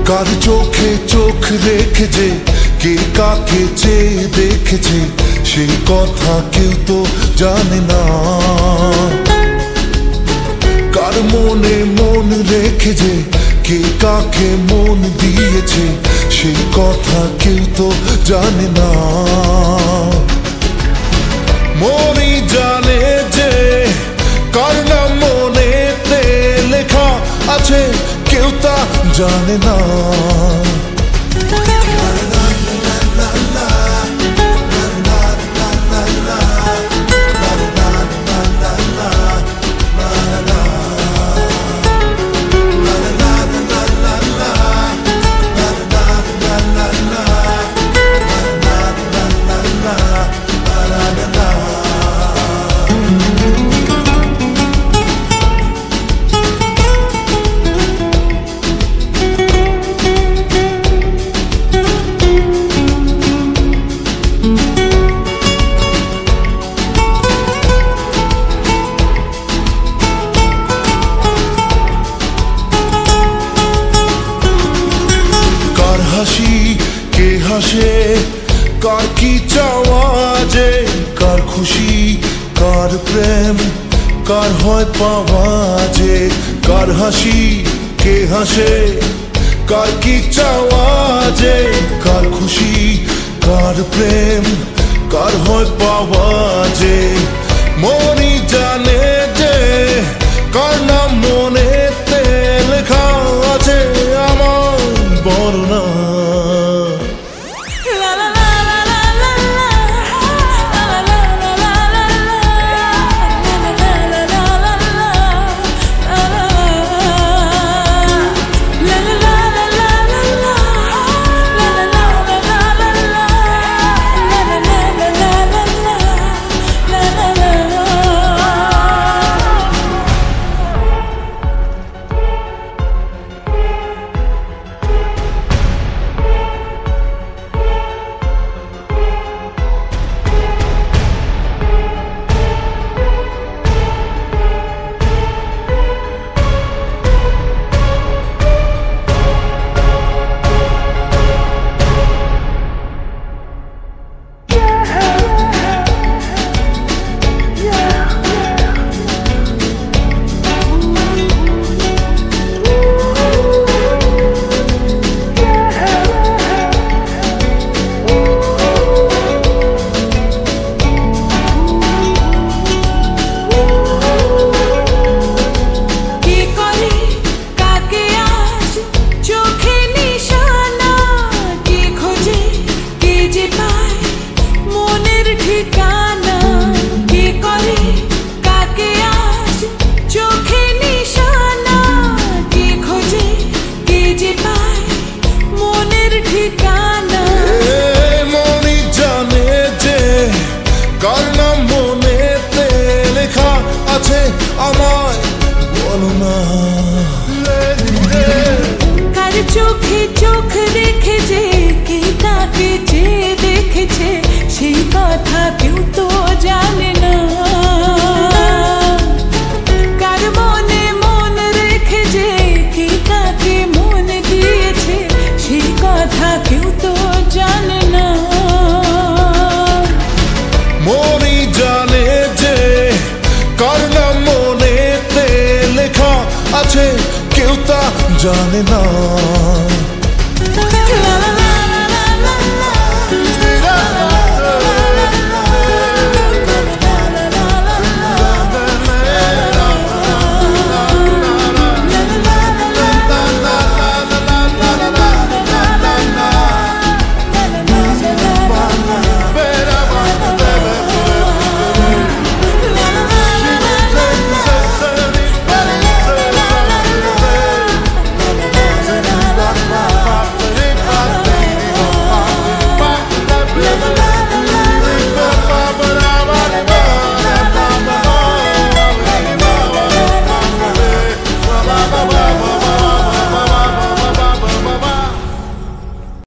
কার চোখে চোখ রেখেছে, কে কাকে চেয়ে দেখেছে, সেই কথা কেউ তো জানে না। কার মনে মন রেখেছে, কে কাকে মন দিয়েছে, সেই কথা কেউ তো জানে না। মনই জানে যে কার নাম মনেতে লেখা আছে, কেউ তা জানে না। হাসি কে হাসে, কার কি চাওয়া যে, কার খুশি কার প্রেম কার হয় পাওয়া যে। কার হাসি কে হাসে, কার কি চাওয়া যে, কার খুশি কার প্রেম কার হয় পাওয়া যে। মনই জানে যে কার নাম মনেতে লেখা আছে, আমার বর্ণনা। আমায় বলো না। কার চোখে চোখ রেখেছে, কে তাকে চেয়ে দেখেছে, সেই কথা কেউ তো জানে না। কার মনে মন রেখেছে, কে কাকে মন দিয়েছে, সেই কথা কেউ তো জানে না। মনই জানে যে কার নাম মনেতে লেখা আছে, কেউ তা জানে না।